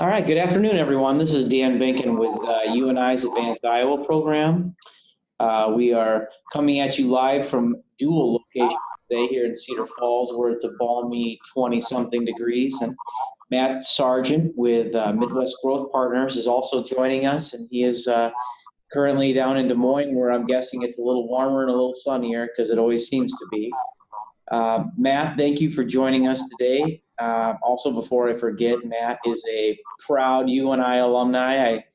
All right, good afternoon, everyone. This is Dan Binkin with UNI's Advanced Iowa program. We are coming at you live from dual location today here in Cedar Falls, where it's a balmy 20-something degrees. And Matt Sargent with Midwest Growth Partners is also joining us, and he is currently down in Des Moines, where I'm guessing it's a little warmer and a little sunnier because it always seems to be. Matt, thank you for joining us today. Also, before I forget, Matt is a proud UNI alumni. I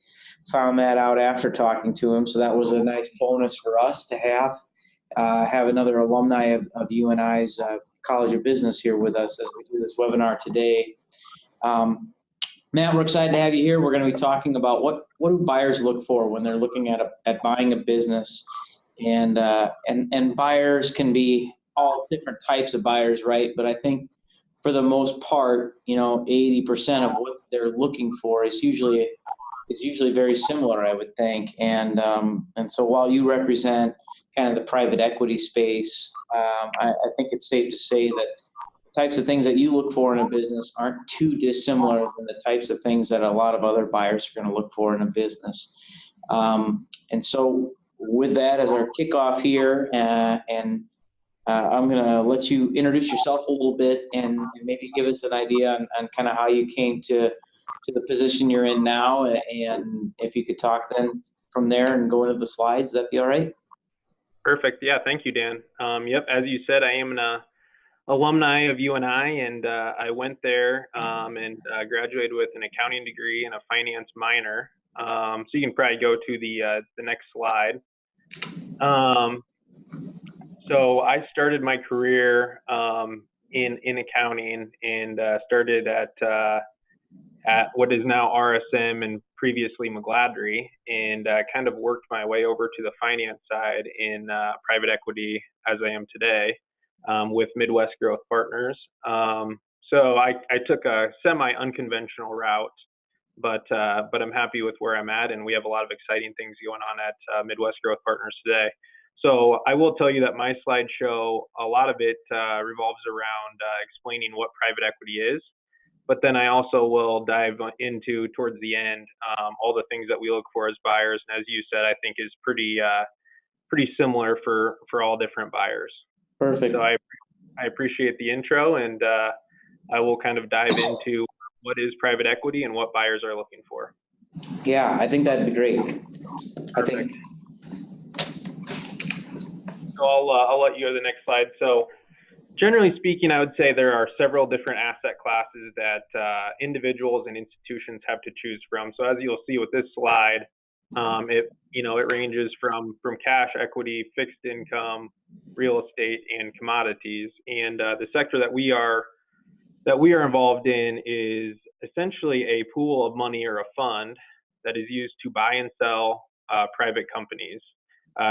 found that out after talking to him, so that was a nice bonus for us to have another alumni of UNI's College of Business here with us as we do this webinar today. Matt, we're excited to have you here. We're going to be talking about what do buyers look for when they're looking at buying a business, and buyers can be all different types of buyers, right? But I think for the most part, 80% of what they're looking for is usually very similar, I would think. And so while you represent kind of the private equity space, I think it's safe to say that the types of things that you look for in a business aren't too dissimilar than the types of things that a lot of other buyers are going to look for in a business. And so with that as our kickoff here, I'm going to let you introduce yourself a little bit and maybe give us an idea on kind of how you came to the position you're in now. And if you could talk then from there and go into the slides, that'd be all right. Perfect. Yeah. Thank you, Dan. Yep. As you said, I am an alumni of UNI, and I went there and graduated with an accounting degree and a finance minor. So you can probably go to the next slide. So I started my career in accounting and started at what is now RSM and previously McGladrey, and kind of worked my way over to the finance side in private equity as I am today with Midwest Growth Partners. So I took a semi-unconventional route, but I'm happy with where I'm at, and we have a lot of exciting things going on at Midwest Growth Partners today. So I will tell you that my slideshow, a lot of it revolves around explaining what private equity is, but then I also will dive into towards the end all the things that we look for as buyers, and as you said, I think is pretty similar for all different buyers. Perfect. So I appreciate the intro, and I will kind of dive into what is private equity and what buyers are looking for. Yeah, I think that'd be great. Perfect. I think. So I'll let you go to the next slide. So generally speaking, I would say there are several different asset classes that individuals and institutions have to choose from. So as you'll see with this slide, it ranges from cash, equity, fixed income, real estate, and commodities. And the sector that we are involved in is essentially a pool of money or a fund that is used to buy and sell private companies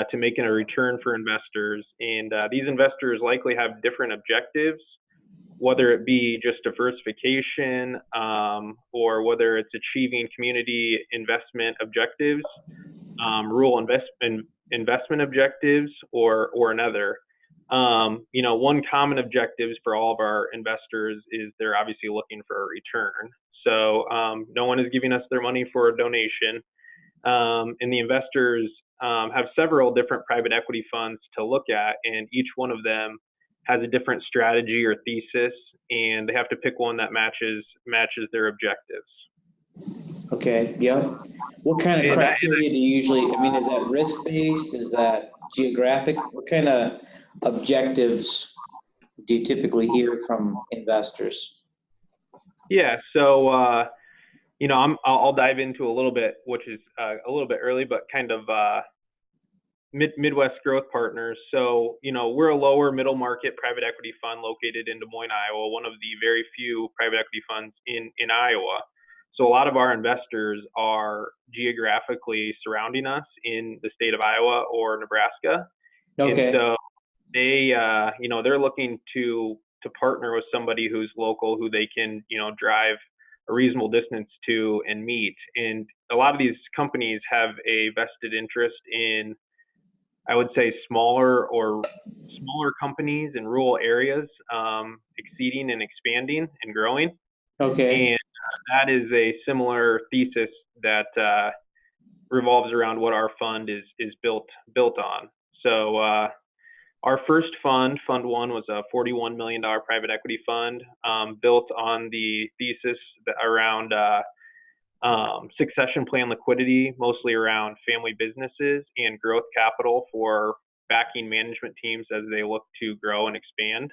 to make a return for investors. And these investors likely have different objectives, whether it be just diversification or whether it's achieving community investment objectives, rural investment objectives, or another. One common objectives for all of our investors is they're obviously looking for a return. So no one is giving us their money for a donation. And the investors have several different private equity funds to look at, and each one of them has a different strategy or thesis, and they have to pick one that matches their objectives. Okay. Yeah. What kind of criteria do you usually? I mean, is that risk based? Is that geographic? What kind of objectives do you typically hear from investors? Yeah. So I'll dive into a little bit, which is a little bit early, but kind of Midwest Growth Partners. So, we're a lower middle market private equity fund located in Des Moines, Iowa, one of the very few private equity funds in Iowa. So a lot of our investors are geographically surrounding us in the state of Iowa or Nebraska. Okay. And so they're looking to partner with somebody who's local, who they can, drive a reasonable distance to and meet. And a lot of these companies have a vested interest in, I would say, smaller companies in rural areas, exceeding and expanding and growing. Okay. that is a similar thesis that revolves around what our fund is built on. So our first fund, Fund One, was a $41 million private equity fund built on the thesis around succession plan liquidity, mostly around family businesses and growth capital for backing management teams as they look to grow and expand.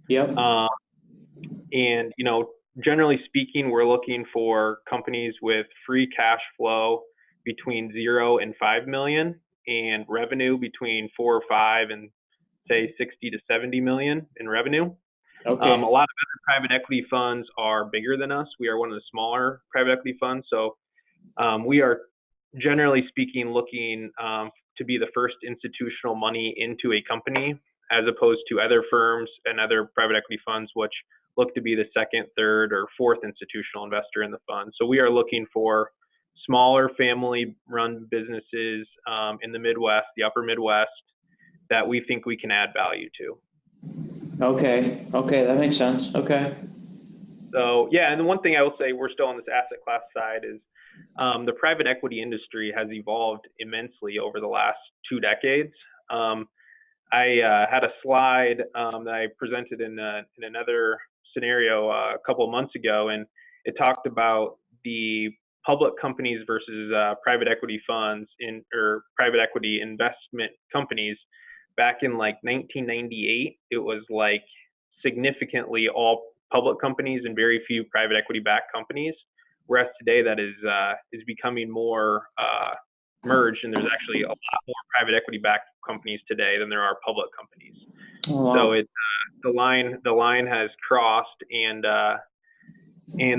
Yep. And, generally speaking, we're looking for companies with free cash flow between 0 and 5 million and revenue between 4 or 5 and say 60 to 70 million in revenue. Okay. A lot of other private equity funds are bigger than us. We are one of the smaller private equity funds. So we are generally speaking looking to be the first institutional money into a company, as opposed to other firms and other private equity funds, which look to be the second, third, or fourth institutional investor in the fund. So we are looking for smaller family-run businesses in the Midwest, the upper Midwest, that we think we can add value to. Okay, that makes sense. Okay. So yeah, and the one thing I will say, we're still on this asset class side, is the private equity industry has evolved immensely over the last 2 decades. I had a slide that I presented in another scenario a couple of months ago, and it talked about the public companies versus private equity funds or private equity investment companies. Back in like 1998, it was like significantly all public companies and very few private equity backed companies. Whereas today that is becoming more merged, and there's actually a lot more private equity backed companies today than there are public companies. Oh, wow. So it's the line has crossed, and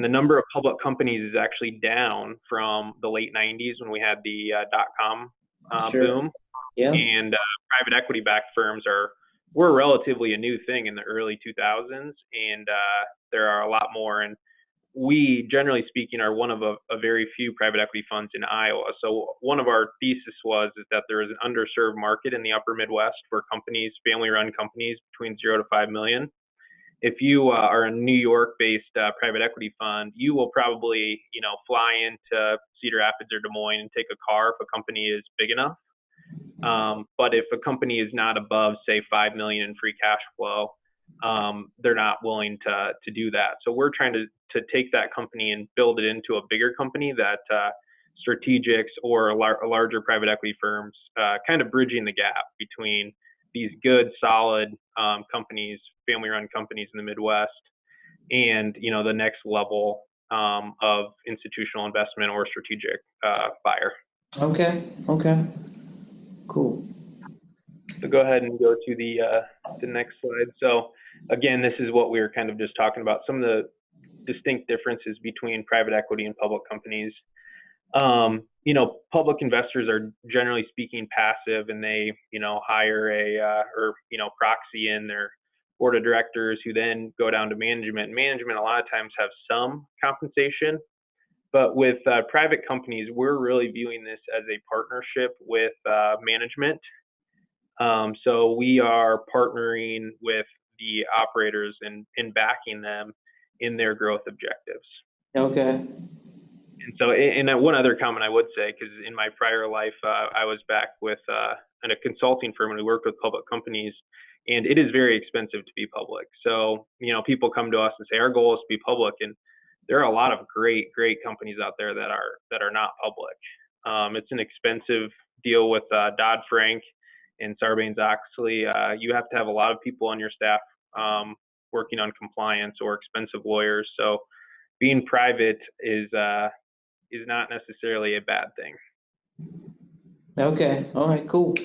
the number of public companies is actually down from the late 90s when we had the .com Sure. boom. Yeah. And private equity backed firms were relatively a new thing in the early 2000s, and there are a lot more. And we, generally speaking, are one of a very few private equity funds in Iowa. So one of our thesis is that there is an underserved market in the upper Midwest for companies, family-run companies between 0 to 5 million. If you are a New York-based private equity fund, you will probably, fly into Cedar Rapids or Des Moines and take a car if a company is big enough. But if a company is not above, say, 5 million in free cash flow, they're not willing to do that. So we're trying to take that company and build it into a bigger company that strategics or larger private equity firms, kind of bridging the gap between these good, solid companies, family-run companies in the Midwest, and the next level of institutional investment or strategic buyer. Okay. Cool. So go ahead and go to the next slide. So again, this is what we were kind of just talking about, some of the distinct differences between private equity and public companies. Public investors are generally speaking passive, and they, hire a proxy in their board of directors, who then go down to management. Management a lot of times have some compensation, but with private companies, we're really viewing this as a partnership with management. So we are partnering with the operators and backing them in their growth objectives. Okay. And so, and one other comment I would say, because in my prior life, I was back with in a consulting firm, and we worked with public companies, and it is very expensive to be public. So, people come to us and say, our goal is to be public, and there are a lot of great companies out there that are not public. It's an expensive deal with Dodd-Frank and Sarbanes-Oxley. You have to have a lot of people on your staff working on compliance, or expensive lawyers. So being private is not necessarily a bad thing. Okay. All right. Cool.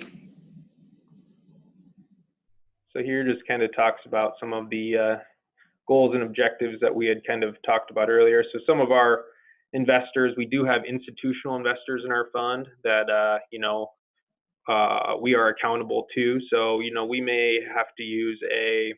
So here just kind of talks about some of the goals and objectives that we had kind of talked about earlier. So some of our investors, we do have institutional investors in our fund that we are accountable to. So we may have to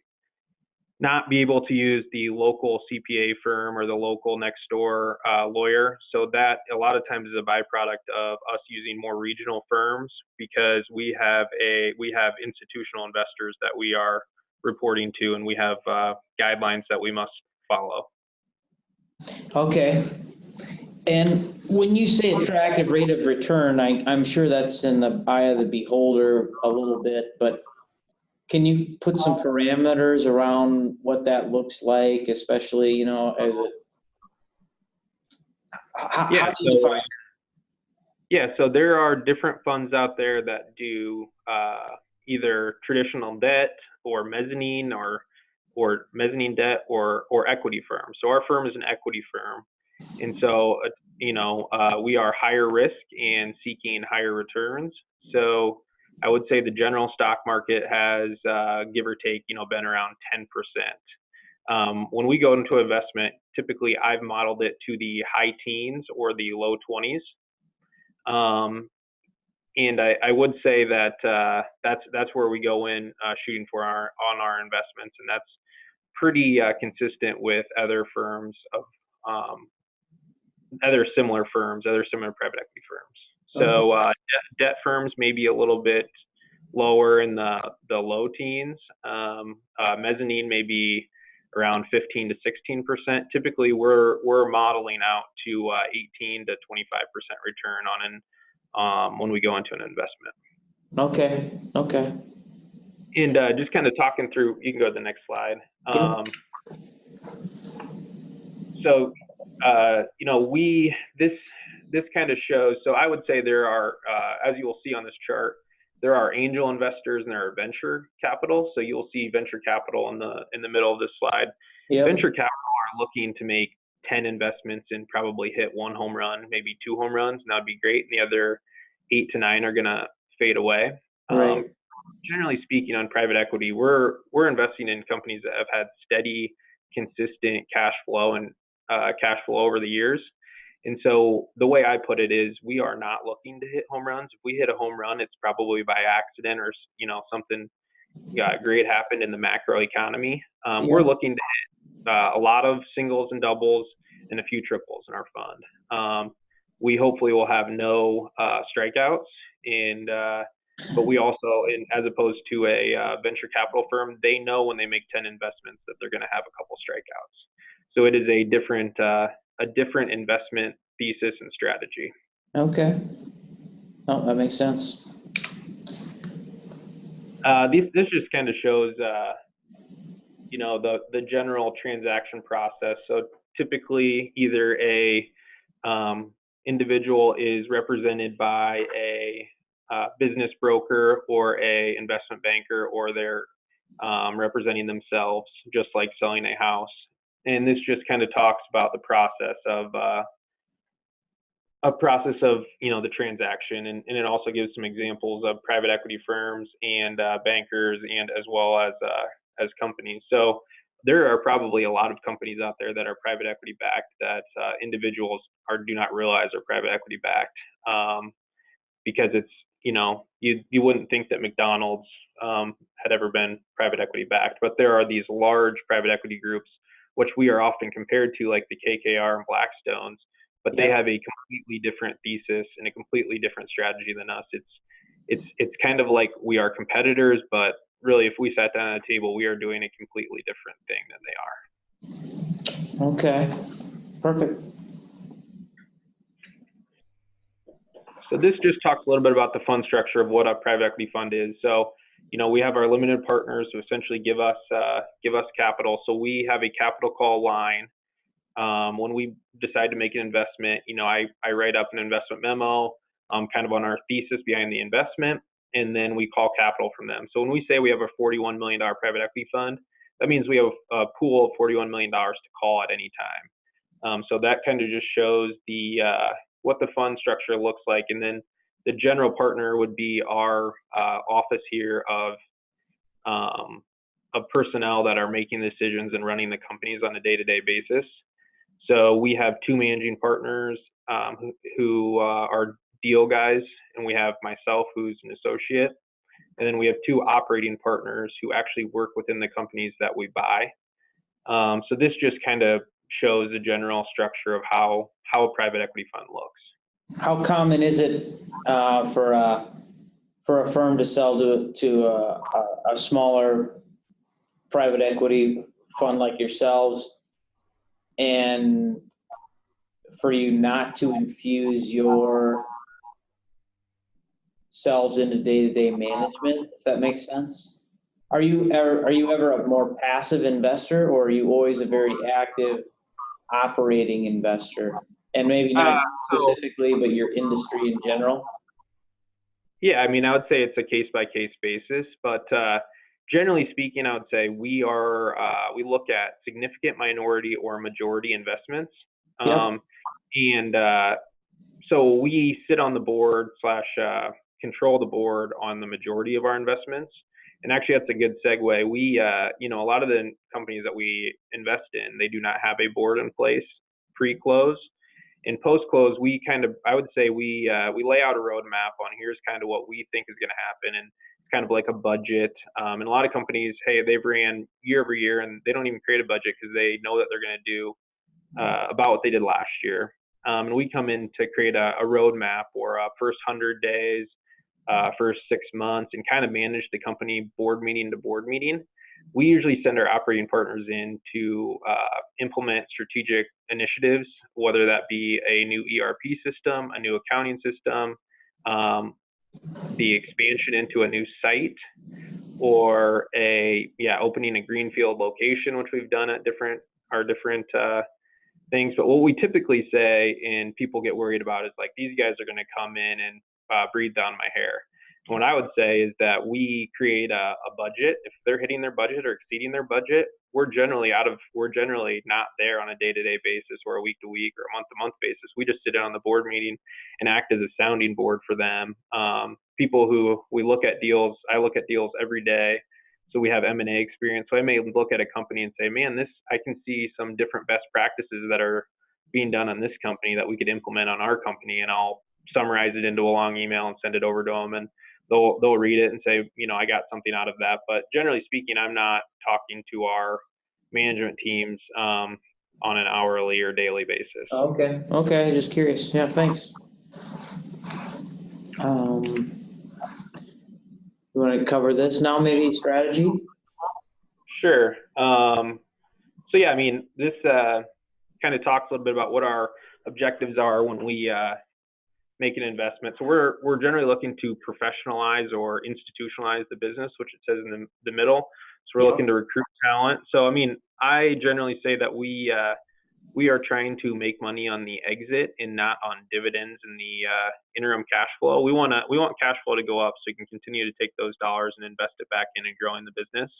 not be able to use the local CPA firm or the local next door lawyer. So that a lot of times is a byproduct of us using more regional firms, because we have institutional investors that we are reporting to, and we have guidelines that we must follow. Okay. And when you say attractive rate of return, I'm sure that's in the eye of the beholder a little bit, but can you put some parameters around what that looks like, especially, you know, as a, how Yeah. do you define? Yeah, so there are different funds out there that do either traditional debt or mezzanine or mezzanine debt or equity firms. So our firm is an equity firm, and so we are higher risk and seeking higher returns. So I would say the general stock market has give or take been around 10%. When we go into investment, typically I've modeled it to the high teens or the low 20s. Um, and I would say that that's where we go in shooting for our investments, and that's pretty consistent with other firms of other similar firms, other similar private equity firms. So debt firms may be a little bit lower in the low teens. Mezzanine may be around 15 to 16%. Typically, we're modeling out to 18 to 25% return on an when we go into an investment. Okay, okay. And just kind of talking through, you can go to the next slide. So, this kind of shows. So I would say there are, as you will see on this chart, there are angel investors and there are venture capital. So you'll see venture capital in the middle of this slide. Yep. Venture capital are looking to make 10 investments and probably hit one home run, maybe two home runs, and that would be great. And the other 8 to 9 are going to fade away. Right. Generally speaking, on private equity, we're investing in companies that have had steady, consistent cash flow and cash flow over the years. And so the way I put it is, we are not looking to hit home runs. If we hit a home run, it's probably by accident or something great happened in the macro economy. We're looking to hit a lot of singles and doubles and a few triples in our fund. We hopefully will have no strikeouts, and but we also, as opposed to a venture capital firm, they know when they make 10 investments that they're going to have a couple strikeouts. So it is a different investment thesis and strategy. Okay. Oh, that makes sense. This just kind of shows, the general transaction process. So typically, either a individual is represented by a business broker or a investment banker, or they're representing themselves, just like selling a house. And this just kind of talks about the process of the transaction, and it also gives some examples of private equity firms and bankers, and as well as companies. So there are probably a lot of companies out there that are private equity backed that individuals do not realize are private equity backed, because it's you wouldn't think that McDonald's had ever been private equity backed, but there are these large private equity groups, which we are often compared to, like the KKR and Blackstones, but they have a completely different thesis and a completely different strategy than us. It's kind of like we are competitors, but really, if we sat down at a table, we are doing a completely different thing than they are. Okay, perfect. So this just talks a little bit about the fund structure of what a private equity fund is. So, we have our limited partners who essentially give us capital. So we have a capital call line. When we decide to make an investment, I write up an investment memo, kind of on our thesis behind the investment, and then we call capital from them. So when we say we have a $41 million private equity fund, that means we have a pool of $41 million to call at any time. So that kind of just shows what the fund structure looks like. And then the general partner would be our office here of personnel that are making decisions and running the companies on a day-to-day basis. So we have 2 managing partners who are deal guys, and we have myself, who's an associate, and then we have 2 operating partners who actually work within the companies that we buy. So this just kind of shows the general structure of how a private equity fund looks. How common is it for a firm to sell to a smaller private equity fund like yourselves? And for you not to infuse yourselves into day-to-day management, if that makes sense? Are you ever a more passive investor, or are you always a very active operating investor? And maybe Uh, not so specifically, but your industry in general? yeah, I mean, I would say it's a case by case basis, but generally speaking, I would say we look at significant minority or majority investments, Yep. um, and so we sit on the board slash control the board on the majority of our investments. And actually, that's a good segue. A lot of the companies that we invest in, they do not have a board in place pre-close. In post-close, I would say we lay out a roadmap on here's kind of what we think is going to happen, and it's kind of like a budget. And a lot of companies, hey, they've ran year over year, and they don't even create a budget because they know that they're going to do about what they did last year. And we come in to create a roadmap or a first 100 days, first 6 months, and kind of manage the company board meeting to board meeting. We usually send our operating partners in to implement strategic initiatives, whether that be a new ERP system, a new accounting system, the expansion into a new site, or opening a greenfield location, which we've done at our different things. But what we typically say, and people get worried about, is like these guys are going to come in and breathe down my hair. And what I would say is that we create a budget. If they're hitting their budget or exceeding their budget, we're generally not there on a day-to-day basis or a week-to-week or a month-to-month basis. We just sit down on the board meeting and act as a sounding board for them. People who we look at deals, I look at deals every day. So we have M&A experience. So I may look at a company and say, man, I can see some different best practices that are being done on this company that we could implement on our company. And I'll summarize it into a long email and send it over to them. And they'll read it and say, I got something out of that. But generally speaking, I'm not talking to our management teams on an hourly or daily basis. Okay. Okay. Just curious. Yeah. Thanks. You want to cover this now? Maybe strategy. Sure. I mean, this kind of talks a little bit about what our objectives are when we make an investment. So we're generally looking to professionalize or institutionalize the business, which it says in the middle. So we're looking to recruit talent. So I mean, I generally say that we are trying to make money on the exit and not on dividends and the interim cash flow. We want cash flow to go up so we can continue to take those dollars and invest it back in and growing the business.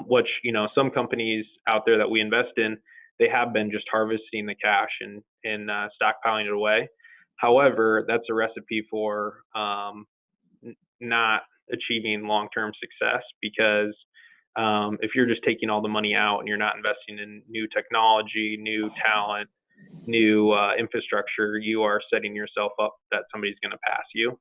Which some companies out there that we invest in, they have been just harvesting the cash and stockpiling it away. However, that's a recipe for not achieving long-term success, because if you're just taking all the money out and you're not investing in new technology, new talent, new infrastructure, you are setting yourself up that somebody's going to pass you.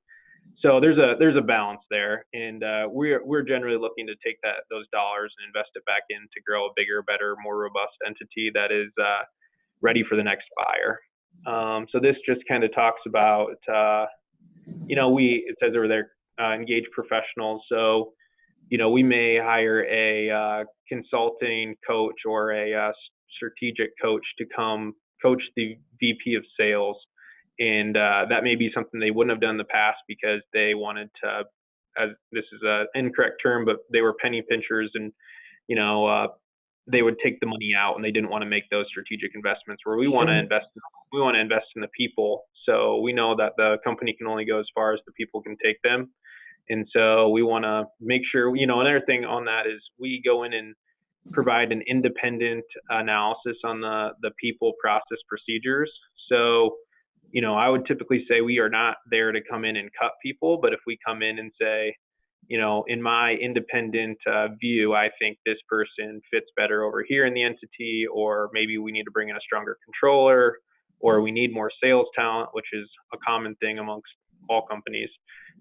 So there's a balance there, and we're generally looking to take those dollars and invest it back in to grow a bigger, better, more robust entity that is ready for the next buyer. So this just kind of talks about it says over there, engage professionals. So we may hire a consulting coach or a strategic coach to come coach the VP of sales. And that may be something they wouldn't have done in the past because they wanted to, as this is an incorrect term, but they were penny pinchers, and they would take the money out and they didn't want to make those strategic investments. Where we want to invest in the people. So we know that the company can only go as far as the people can take them, and so we want to make sure. Another thing on that is we go in and provide an independent analysis on the people, process, procedures. So I would typically say we are not there to come in and cut people, but if we come in and say, in my independent view, I think this person fits better over here in the entity, or maybe we need to bring in a stronger controller, or we need more sales talent, which is a common thing amongst all companies.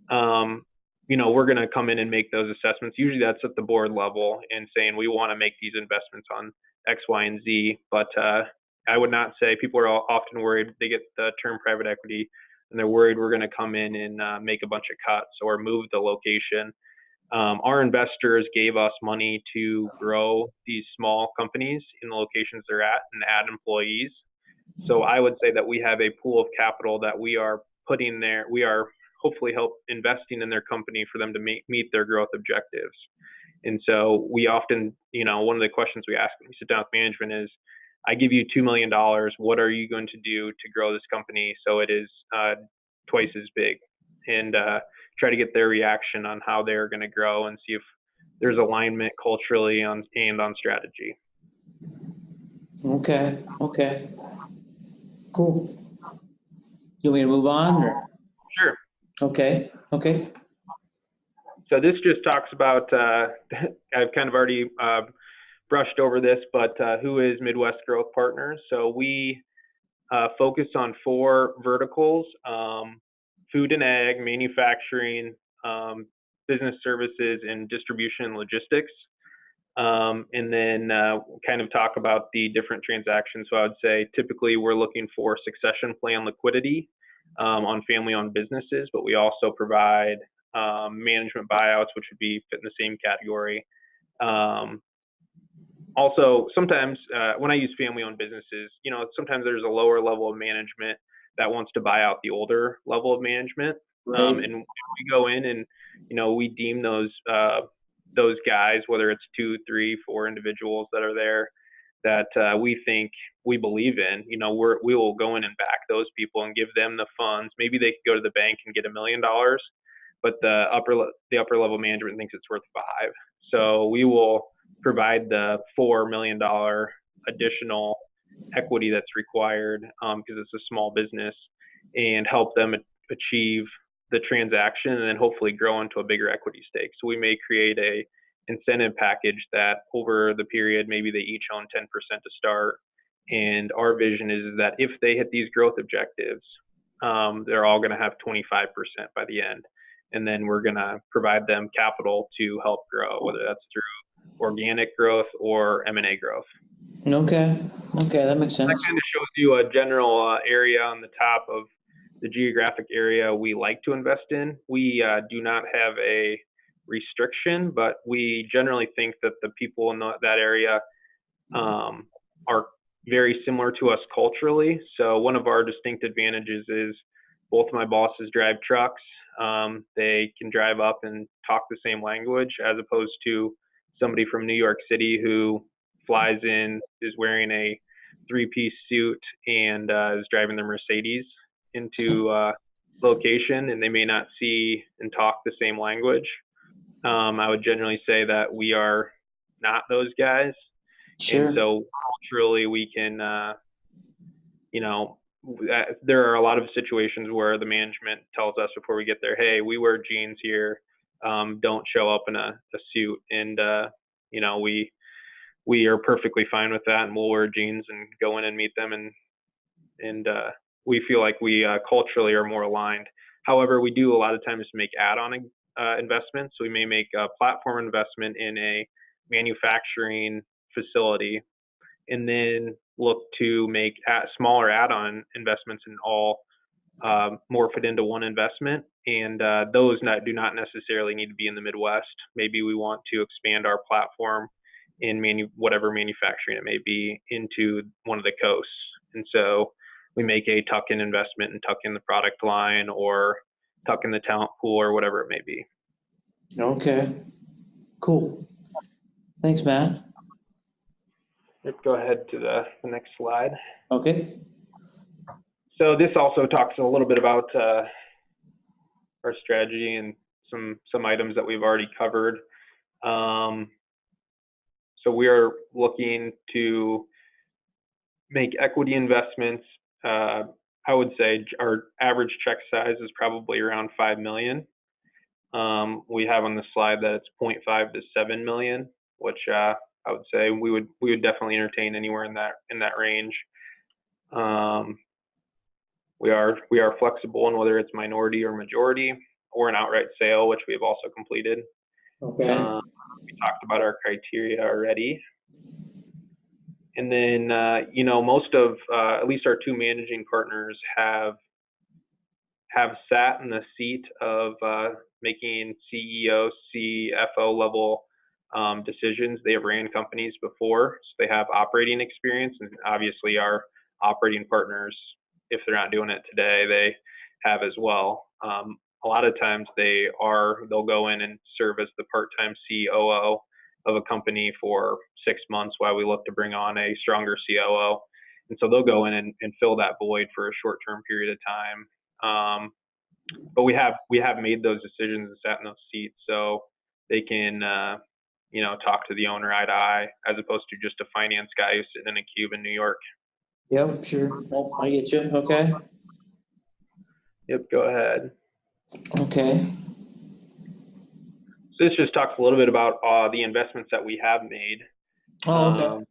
We're going to come in and make those assessments. Usually that's at the board level and saying we want to make these investments on X, Y, and Z, but I would not say people are often worried. They get the term private equity and they're worried we're going to come in and make a bunch of cuts or move the location. Our investors gave us money to grow these small companies in the locations they're at and add employees. So I would say that we have a pool of capital that we are putting there. We are hopefully investing in their company for them to meet their growth objectives. And so we often, one of the questions we ask when we sit down with management is, I give you $2 million. What are you going to do to grow this company so it is twice as big? And try to get their reaction on how they're going to grow and see if there's alignment culturally and on strategy. Okay. Cool. You want me to move on? Or? Sure. Okay. So this just talks about, I've kind of already brushed over this, but who is Midwest Growth Partners? So we focus on 4 verticals: food and ag, manufacturing, business services, and distribution and logistics. And then kind of talk about the different transactions. So I would say typically we're looking for succession plan liquidity on family-owned businesses, but we also provide management buyouts, which would be fit in the same category. Also, sometimes when I use family-owned businesses, sometimes there's a lower level of management that wants to buy out the older level of management. Right. And we go in and, we deem those guys, whether it's 2, 3, 4 individuals that are there that we believe in, we will go in and back those people and give them the funds. Maybe they could go to the bank and get $1 million, but the upper level management thinks it's worth 5. So we will provide the $4 million additional equity that's required because it's a small business, and help them achieve the transaction and then hopefully grow into a bigger equity stake. So we may create a incentive package that over the period, maybe they each own 10% to start. And our vision is that if they hit these growth objectives, they're all going to have 25% by the end. And then we're going to provide them capital to help grow, whether that's through organic growth or M&A growth. Okay, that makes sense. That kind of shows you a general area on the top of the geographic area we like to invest in. We do not have a restriction, but we generally think that the people in that area are very similar to us culturally. So one of our distinct advantages is both my bosses drive trucks. They can drive up and talk the same language, as opposed to somebody from New York City who flies in, is wearing a 3-piece suit, and is driving their Mercedes into location, and they may not see and talk the same language. I would generally say that we are not those guys. Sure. And so culturally we can, there are a lot of situations where the management tells us before we get there, hey, we wear jeans here. Don't show up in a suit. And, we are perfectly fine with that, and we'll wear jeans and go in and meet them. And we feel like we culturally are more aligned. However, we do a lot of times make add-on investments. So we may make a platform investment in a manufacturing facility, and then look to make smaller add-on investments and all morph it into one investment. And those do not necessarily need to be in the Midwest. Maybe we want to expand our platform in whatever manufacturing it may be into one of the coasts. And so we make a tuck-in investment and tuck in the product line or tuck in the talent pool or whatever it may be. Okay, cool. Thanks, Matt. Let's go ahead to the next slide. Okay. So this also talks a little bit about our strategy and some items that we've already covered. So we are looking to make equity investments. I would say our average check size is probably around $5 million. We have on the slide that it's 0.5 to 7 million, which I would say we would definitely entertain anywhere in that range. We are flexible in whether it's minority or majority or an outright sale, which we have also completed. Okay. We talked about our criteria already. And then, most of, at least our 2 managing partners have sat in the seat of making CEO, CFO level decisions. They have ran companies before, so they have operating experience, and obviously our operating partners, if they're not doing it today, they have as well. A lot of times they'll go in and serve as the part-time COO of a company for 6 months while we look to bring on a stronger COO. And so they'll go in and fill that void for a short-term period of time. But we have made those decisions and sat in those seats so they can, talk to the owner eye to eye, as opposed to just a finance guy who's sitting in a cube in New York. Yep, sure. Well, I get you. Okay. Yep, go ahead. Okay. So this just talks a little bit about the investments that we have made. Oh, okay.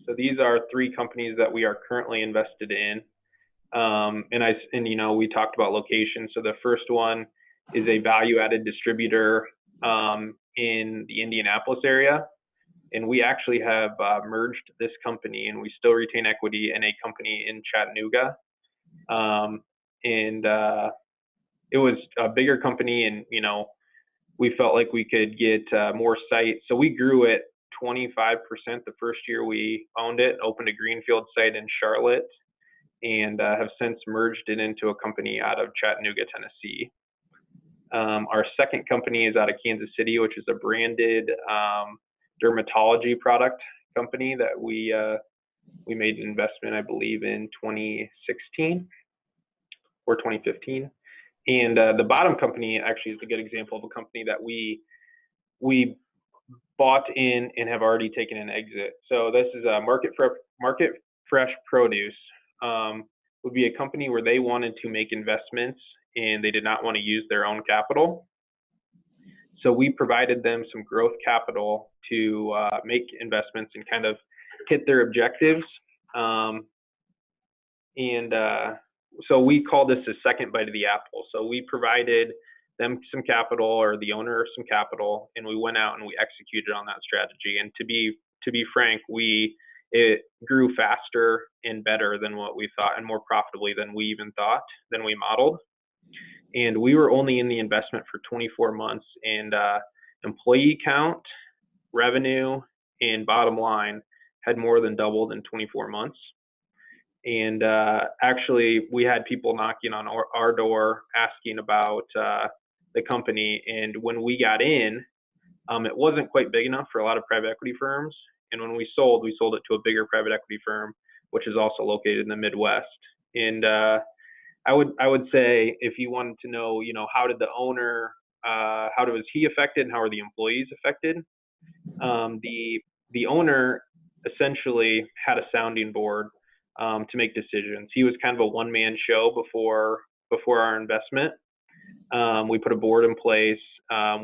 So these are 3 companies that we are currently invested in. We talked about location. So the first one is a value-added distributor in the Indianapolis area. And we actually have merged this company, and we still retain equity in a company in Chattanooga. It was a bigger company, and we felt like we could get more sites. So we grew it 25% the first year we owned it, opened a greenfield site in Charlotte, and have since merged it into a company out of Chattanooga, Tennessee. Our second company is out of Kansas City, which is a branded dermatology product company that we made an investment, I believe, in 2016 or 2015. And the bottom company actually is a good example of a company that we bought in and have already taken an exit. So this is a Market Fresh Produce. Would be a company where they wanted to make investments and they did not want to use their own capital. So we provided them some growth capital to make investments and kind of hit their objectives. So we call this a second bite of the apple. So we provided them some capital, or the owner some capital, and we went out and we executed on that strategy. And to be frank, it grew faster and better than what we thought, and more profitably than we even thought, than we modeled. And we were only in the investment for 24 months, and employee count, revenue, and bottom line had more than doubled in 24 months. And actually, we had people knocking on our door asking about the company. And when we got in, it wasn't quite big enough for a lot of private equity firms. And when we sold it to a bigger private equity firm, which is also located in the Midwest. And I would say, if you wanted to know, how did the owner, how was he affected, and how are the employees affected? The owner essentially had a sounding board to make decisions. He was kind of a one-man show before our investment. We put a board in place.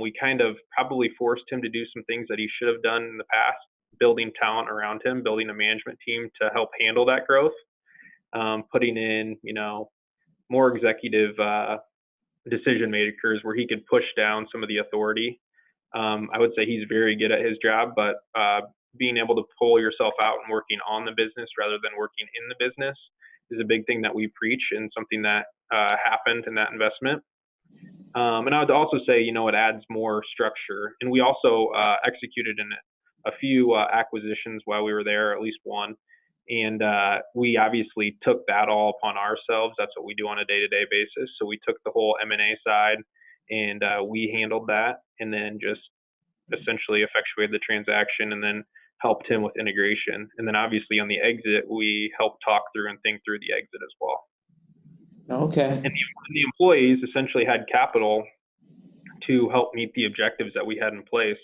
We kind of probably forced him to do some things that he should have done in the past, building talent around him, building a management team to help handle that growth, putting in, more executive decision makers where he could push down some of the authority. I would say he's very good at his job, but being able to pull yourself out and working on the business rather than working in the business is a big thing that we preach, and something that happened in that investment. And I would also say, it adds more structure. And we also executed in a few acquisitions while we were there, at least one. And we obviously took that all upon ourselves. That's what we do on a day-to-day basis. So we took the whole M&A side, and we handled that, and then just essentially effectuated the transaction, and then helped him with integration. And then obviously on the exit, we helped talk through and think through the exit as well. Okay. And the employees essentially had capital to help meet the objectives that we had in place.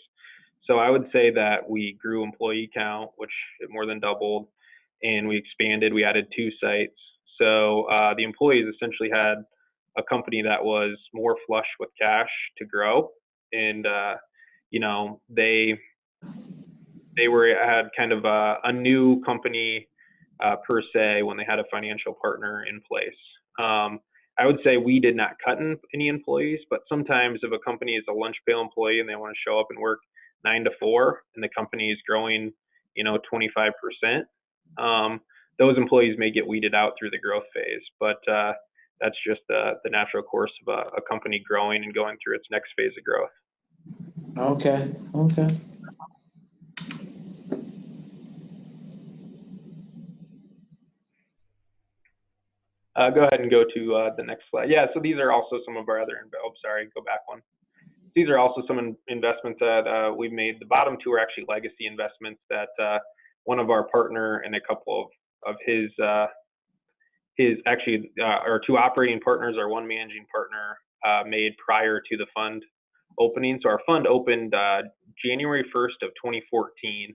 So I would say that we grew employee count, which it more than doubled, and we expanded. We added 2 sites. So the employees essentially had a company that was more flush with cash to grow, and they had kind of a new company per se when they had a financial partner in place. I would say we did not cut in any employees, but sometimes if a company is a lunch pail employee and they want to show up and work 9 to 4, and the company is growing, 25%, those employees may get weeded out through the growth phase. But that's just the natural course of a company growing and going through its next phase of growth. Okay. Go ahead and go to the next slide. Yeah, so these are also some of our other, oh, sorry, go back one. These are also some investments that we've made. The bottom two are actually legacy investments that one of our partner and a couple of his actually our two operating partners, our one managing partner made prior to the fund opening. So our fund opened January 1st of 2014.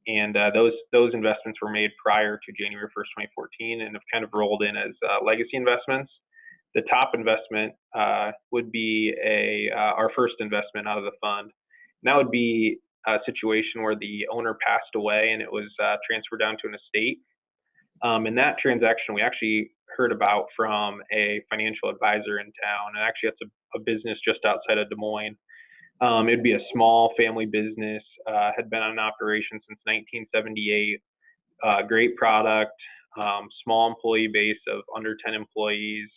And those investments were made prior to January 1st, 2014, and have kind of rolled in as legacy investments. The top investment would be our first investment out of the fund. And that would be a situation where the owner passed away and it was transferred down to an estate. And that transaction we actually heard about from a financial advisor in town. And actually, that's a business just outside of Des Moines. It'd be a small family business, had been in operation since 1978, great product, small employee base of under 10 employees,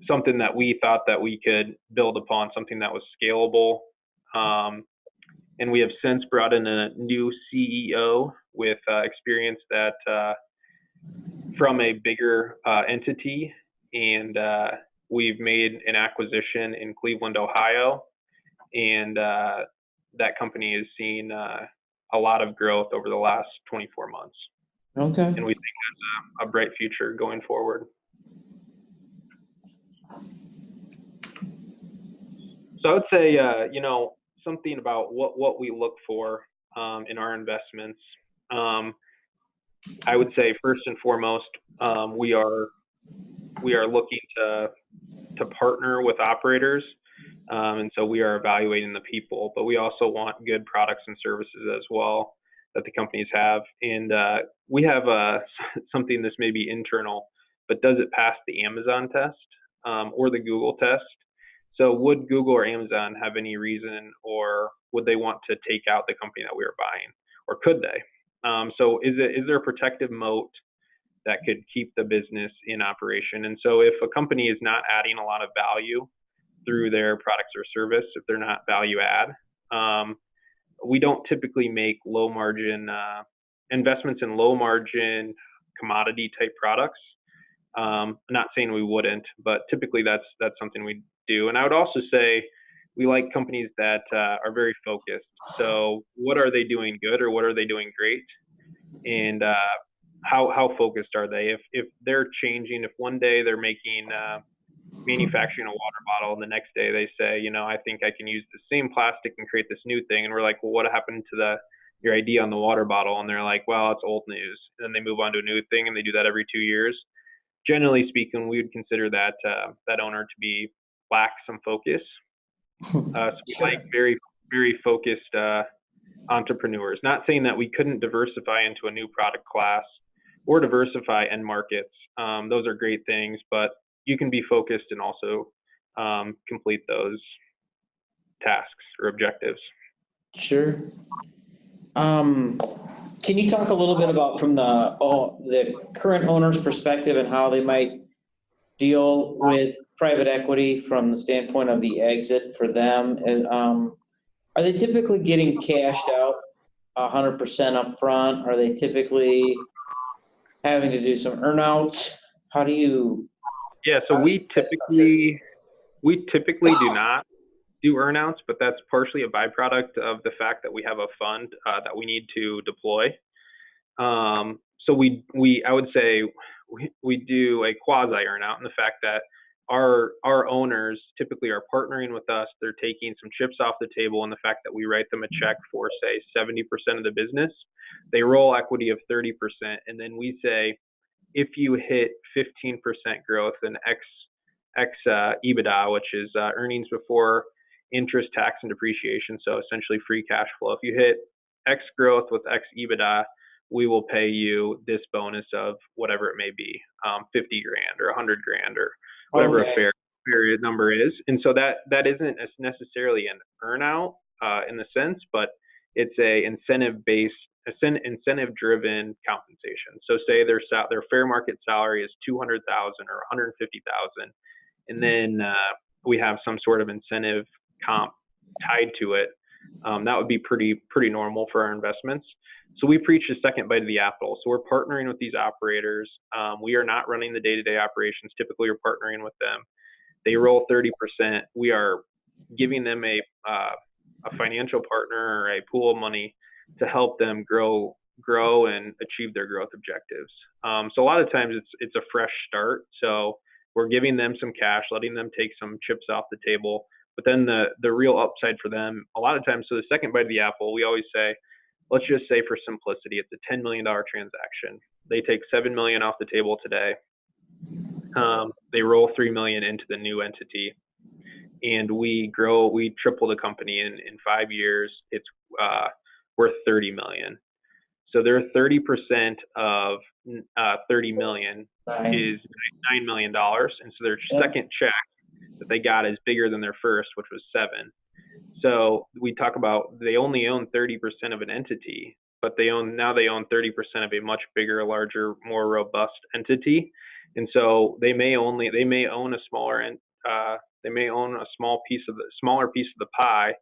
something that we thought that we could build upon, something that was scalable. And we have since brought in a new CEO with experience that from a bigger entity, and we've made an acquisition in Cleveland, Ohio, and that company has seen a lot of growth over the last 24 months. Okay. And we think there's a bright future going forward. So I would say, something about what we look for in our investments. I would say first and foremost, we are looking to partner with operators, and so we are evaluating the people, but we also want good products and services as well that the companies have. And we have something this may be internal, but does it pass the Amazon test or the Google test? So would Google or Amazon have any reason, or would they want to take out the company that we are buying, or could they? So is there a protective moat that could keep the business in operation? And so if a company is not adding a lot of value through their products or service, if they're not value add, we don't typically make low margin investments in low margin commodity type products. I'm not saying we wouldn't, but typically that's something we do. And I would also say we like companies that are very focused. So what are they doing good, or what are they doing great? And how focused are they? If they're changing, if one day they're making manufacturing a water bottle and the next day they say, I think I can use the same plastic and create this new thing. And we're like, well, what happened to your idea on the water bottle? And they're like, well, it's old news. And then they move on to a new thing, and they do that every 2 years. Generally speaking, we would consider that owner to lack some focus. So we like very, very focused entrepreneurs. Not saying that we couldn't diversify into a new product class or diversify end markets. Those are great things, but you can be focused and also complete those tasks or objectives. Sure. Can you talk a little bit about from the current owner's perspective and how they might deal with private equity from the standpoint of the exit for them? And are they typically getting cashed out 100% up front? Are they typically having to do some earnouts? How do you? Yeah, so we typically do not do earnouts, but that's partially a byproduct of the fact that we have a fund that we need to deploy. So I would say we do a quasi earnout in the fact that our owners typically are partnering with us. They're taking some chips off the table, and the fact that we write them a check for, say, 70% of the business, they roll equity of 30%, and then we say, if you hit 15% growth in X EBITDA, which is earnings before interest, tax, and depreciation, so essentially free cash flow. If you hit X growth with X EBITDA, we will pay you this bonus of whatever it may be, 50 grand or 100 grand or whatever a fair number is. And so that isn't necessarily an earnout in the sense, but it's a incentive-driven compensation. So say their fair market salary is 200,000 or 150,000, and then we have some sort of incentive comp tied to it. That would be pretty normal for our investments. So we preach a second bite of the apple. So we're partnering with these operators. We are not running the day-to-day operations. Typically, we're partnering with them. They roll 30%. We are giving them a financial partner or a pool of money to help them grow and achieve their growth objectives. So a lot of times it's a fresh start. So we're giving them some cash, letting them take some chips off the table. But then the real upside for them, a lot of times, so the second bite of the apple, we always say, let's just say for simplicity, it's a $10 million transaction. They take $7 million off the table today. They roll $3 million into the new entity, and we triple the company in 5 years. It's worth $30 million. So their 30% of 30 million is $9 million. And so their second check that they got is bigger than their first, which was 7. So we talk about they only own 30% of an entity, but they own 30% of a much bigger, larger, more robust entity. And so they may own a smaller smaller piece of the pie,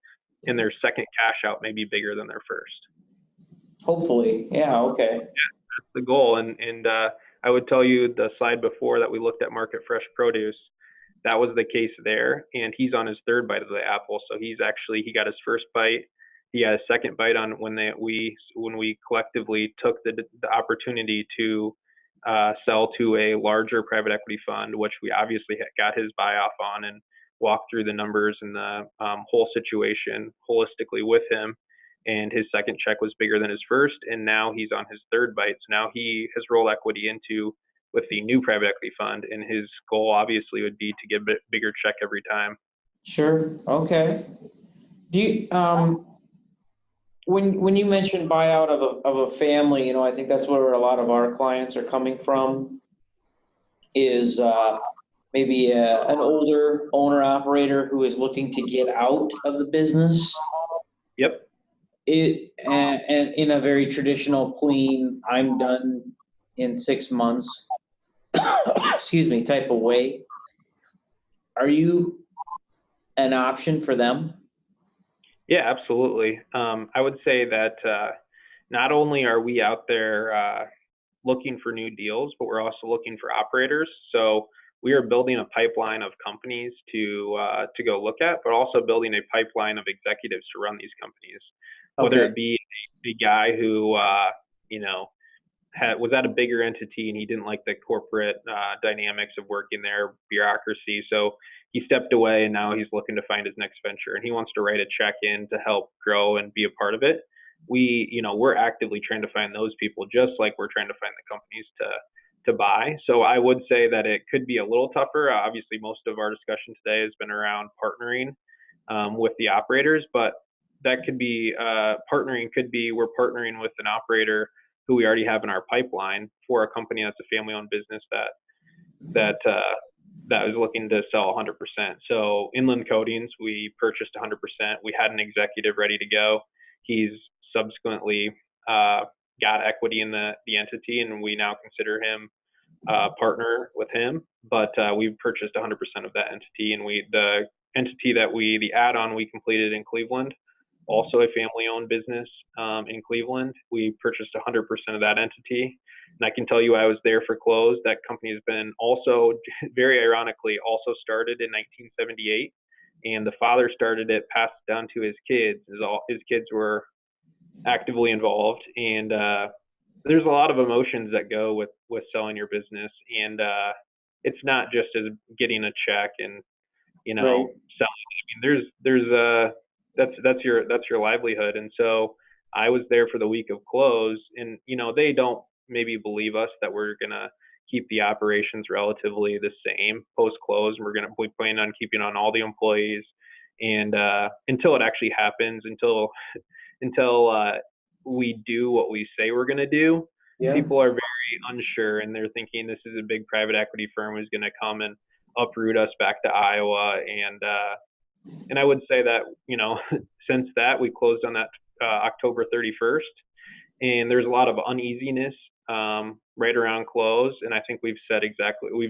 and their second cash out may be bigger than their first. Hopefully. Yeah. Okay. Yeah, that's the goal. And I would tell you the slide before that we looked at market fresh produce, that was the case there. And he's on his third bite of the apple. So he got his first bite. He had a second bite on when we collectively took the opportunity to sell to a larger private equity fund, which we obviously got his buy off on and walked through the numbers and the whole situation holistically with him. And his second check was bigger than his first, and now he's on his third bite. So now he has rolled equity with the new private equity fund, and his goal obviously would be to get a bigger check every time. Sure. Okay. Do you when you mentioned buyout of a family, I think that's where a lot of our clients are coming from. Is maybe an older owner operator who is looking to get out of the business. Yep. And in a very traditional, clean, I'm done in 6 months, excuse me, type of way. Are you an option for them? Yeah, absolutely. I would say that not only are we out there looking for new deals, but we're also looking for operators. So we are building a pipeline of companies to go look at, but also building a pipeline of executives to run these companies. Whether it be a guy who, was at a bigger entity and he didn't like the corporate dynamics of working there, bureaucracy. So he stepped away and now he's looking to find his next venture and he wants to write a check in to help grow and be a part of it. We're actively trying to find those people, just like we're trying to find the companies to buy. So I would say that it could be a little tougher. Obviously, most of our discussion today has been around partnering with the operators, but that could be we're partnering with an operator who we already have in our pipeline for a company that's a family-owned business that is looking to sell 100%. So Inland Coatings, we purchased 100%. We had an executive ready to go. He's subsequently got equity in the entity, and we now consider him partner with him. But we purchased 100% of that entity, and the entity the add-on we completed in Cleveland, also a family-owned business in Cleveland. We purchased 100% of that entity. And I can tell you I was there for close. That company has been also, very ironically, also started in 1978. And the father started it, passed it down to his kids. His kids were actively involved. And there's a lot of emotions that go with selling your business. And it's not just as getting a check and, Right. selling. I mean, that's your livelihood. And so I was there for the week of close, and they don't maybe believe us that we're gonna keep the operations relatively the same post close. We plan on keeping on all the employees, and until it actually happens, until we do what we say we're gonna do, Yeah. people are very unsure, and they're thinking this is a big private equity firm who's gonna come and uproot us back to Iowa. And I would say that, since that, we closed on that October 31st, and there's a lot of uneasiness right around close. And I think we've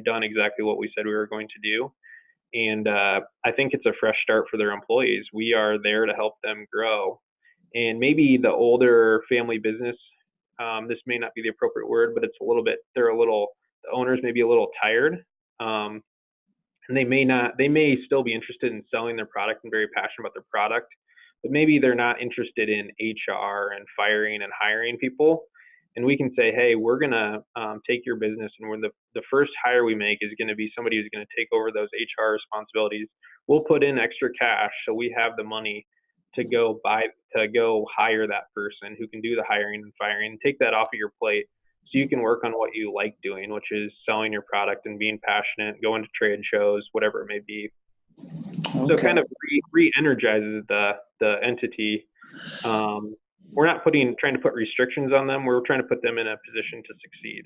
done exactly what we said we were going to do. And I think it's a fresh start for their employees. We are there to help them grow. And maybe the older family business, this may not be the appropriate word, but it's a little bit, the owners may be a little tired. Um, and they may still be interested in selling their product and very passionate about their product, but maybe they're not interested in HR and firing and hiring people. And we can say, hey, we're going to take your business, and the first hire we make is going to be somebody who's going to take over those HR responsibilities. We'll put in extra cash so we have the money to go hire that person who can do the hiring and firing, and take that off of your plate so you can work on what you like doing, which is selling your product and being passionate, going to trade shows, whatever it may be. Okay. So it kind of re-energizes the entity. We're not trying to put restrictions on them. We're trying to put them in a position to succeed.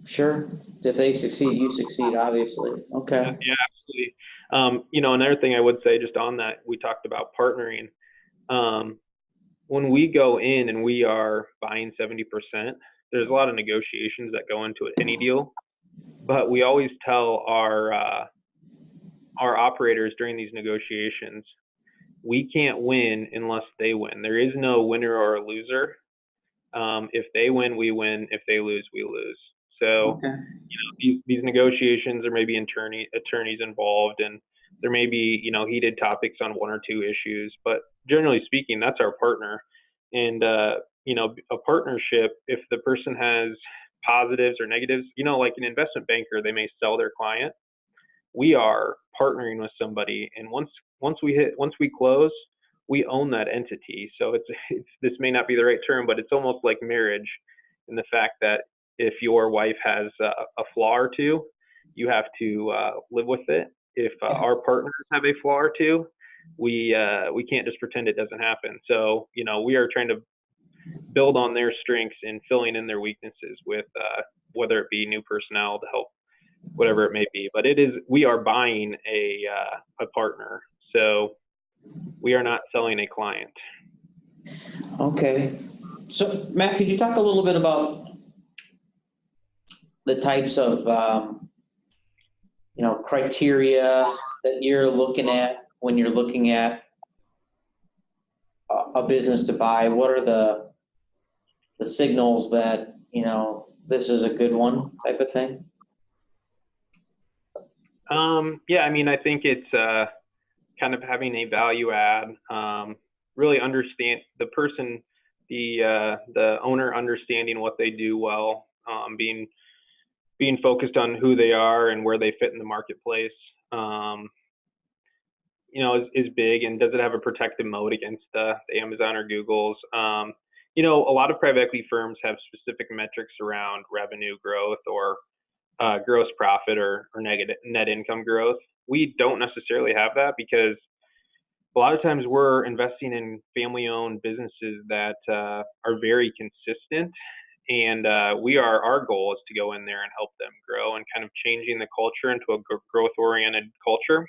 Sure. If they succeed, you succeed, obviously. Okay. Yeah, absolutely. Another thing I would say just on that, we talked about partnering. When we go in and we are buying 70%, there's a lot of negotiations that go into any deal, but we always tell our operators during these negotiations, we can't win unless they win. There is no winner or a loser. If they win, we win. If they lose, we lose. So, okay. These negotiations, there may be attorneys involved, and there may be, heated topics on one or two issues, but generally speaking, that's our partner. And, a partnership, if the person has positives or negatives, like an investment banker, they may sell their client. We are partnering with somebody, and once we close, we own that entity. So this may not be the right term, but it's almost like marriage, in the fact that if your wife has a flaw or two, you have to live with it. If our partners have a flaw or two, we can't just pretend it doesn't happen. So we are trying to build on their strengths and filling in their weaknesses with whether it be new personnel to help, whatever it may be. But we are buying a partner, so we are not selling a client. Okay. So Matt, could you talk a little bit about the types of criteria that you're looking at when you're looking at a business to buy? What are the signals that this is a good one, type of thing? I think it's kind of having a value add, really understand the person, the owner understanding what they do well, being focused on who they are and where they fit in the marketplace, is big. And does it have a protective mode against the Amazon or Google's? A lot of private equity firms have specific metrics around revenue growth or gross profit or negative net income growth. We don't necessarily have that, because a lot of times we're investing in family-owned businesses that are very consistent, and our goal is to go in there and help them grow and kind of changing the culture into a growth-oriented culture.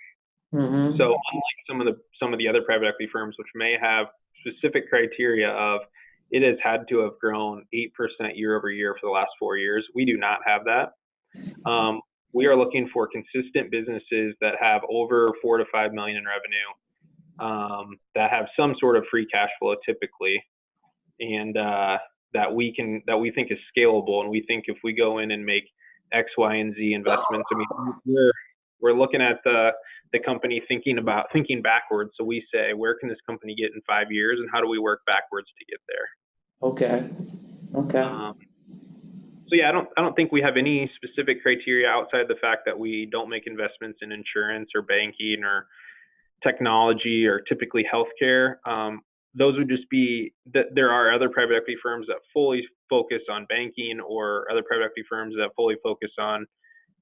Mm-hmm. So unlike some of the other private equity firms, which may have specific criteria of it has had to have grown 8% year over year for the last 4 years, we do not have that. We are looking for consistent businesses that have over 4 to 5 million in revenue, that have some sort of free cash flow typically, and that we think is scalable. And we think if we go in and make X, Y, and Z investments, we're looking at the company thinking backwards. So we say, where can this company get in 5 years, and how do we work backwards to get there? Okay. So I don't think we have any specific criteria outside the fact that we don't make investments in insurance or banking or technology or typically healthcare. Those would just be that there are other private equity firms that fully focus on banking, or other private equity firms that fully focus on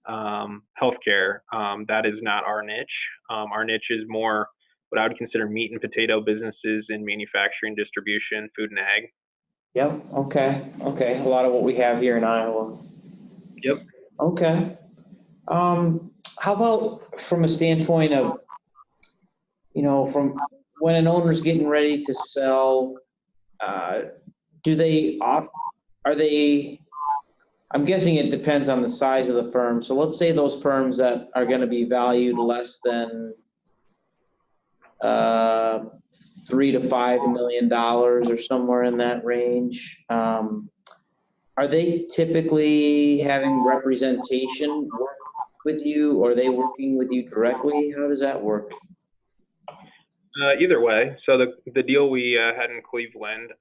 healthcare. That is not our niche. Our niche is more what I would consider meat and potato businesses in manufacturing, distribution, food and ag. Yep. Okay. A lot of what we have here in Iowa. Yep. Okay. How about from a standpoint of, from when an owner's getting ready to sell, are they I'm guessing it depends on the size of the firm. So let's say those firms that are going to be valued less than uh, $3 to $5 million or somewhere in that range. Are they typically having representation work with you, or are they working with you directly? How does that work? Either way, so the deal we had in Cleveland,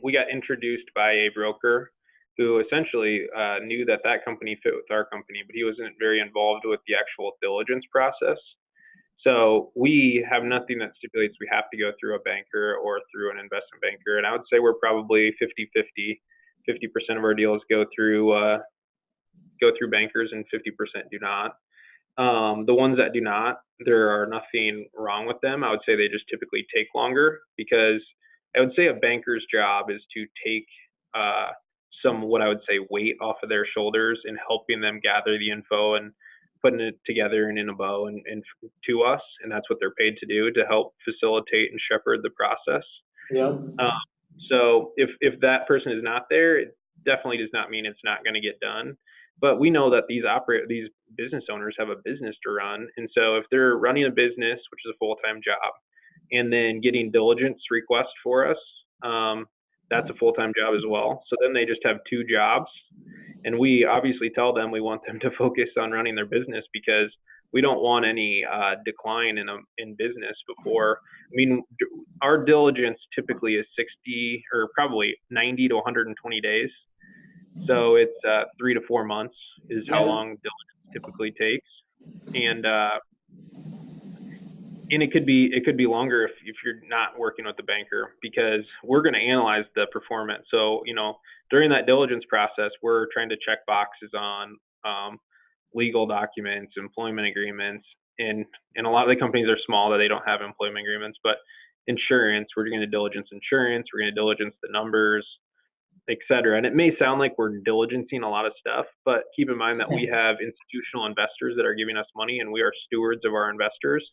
we got introduced by a broker who essentially knew that that company fit with our company, but he wasn't very involved with the actual diligence process. So we have nothing that stipulates we have to go through a banker or through an investment banker. And I would say we're probably 50-50. 50% of our deals go through bankers and 50% do not. The ones that do not, there are nothing wrong with them. I would say they just typically take longer, because I would say a banker's job is to take some, what I would say, weight off of their shoulders in helping them gather the info and putting it together and in a bow and to us. And that's what they're paid to do, to help facilitate and shepherd the process. Yeah. So if that person is not there, it definitely does not mean it's not going to get done. But we know that these business owners have a business to run. And so if they're running a business, which is a full-time job, and then getting diligence requests for us, that's a full-time job as well. So then they just have two jobs. And we obviously tell them we want them to focus on running their business, because we don't want any decline in business before. I mean, our diligence typically is 60 or probably 90 to 120 days. So it's 3 to 4 months is how long diligence typically takes, and it could be longer if you're not working with the banker, because we're going to analyze the performance. So during that diligence process, we're trying to check boxes on legal documents, employment agreements, and a lot of the companies are small that they don't have employment agreements, but insurance, we're going to diligence insurance, we're going to diligence the numbers, etc. And it may sound like we're diligencing a lot of stuff, but keep in mind that we have institutional investors that are giving us money, and we are stewards of our investors.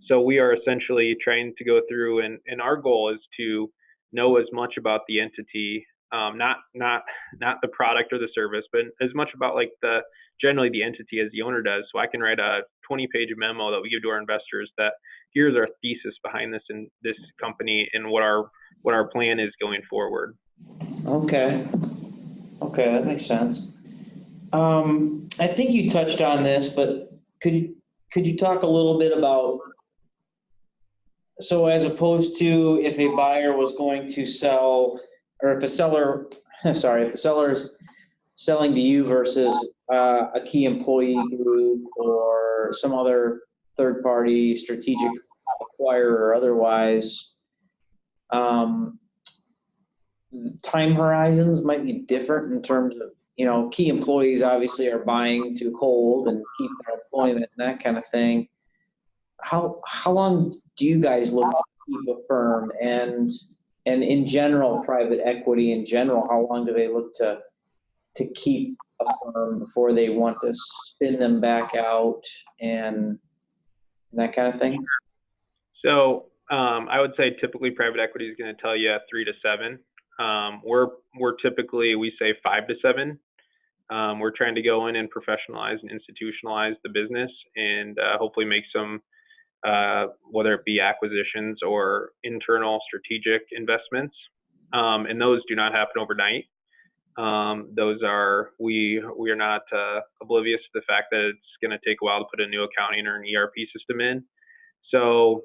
So we are essentially trying to go through, and our goal is to know as much about the entity, not the product or the service, but as much about like generally the entity as the owner does. So I can write a 20-page memo that we give to our investors that here's our thesis behind this and this company and what our plan is going forward. Okay, that makes sense. I think you touched on this, but could you talk a little bit about, so as opposed to if a buyer was going to sell, or if a seller, sorry, if the seller is selling to you versus a key employee group or some other third-party strategic acquirer or otherwise, time horizons might be different in terms of, key employees obviously are buying to hold and keep their employment and that kind of thing. How long do you guys look to keep a firm, and in general, private equity in general, how long do they look to keep a firm before they want to spin them back out and that kind of thing? So I would say typically private equity is going to tell you 3 to 7. We're typically, we say 5 to 7. We're trying to go in and professionalize and institutionalize the business, and hopefully make some, whether it be acquisitions or internal strategic investments. And those do not happen overnight. We are not oblivious to the fact that it's going to take a while to put a new accounting or an ERP system in. So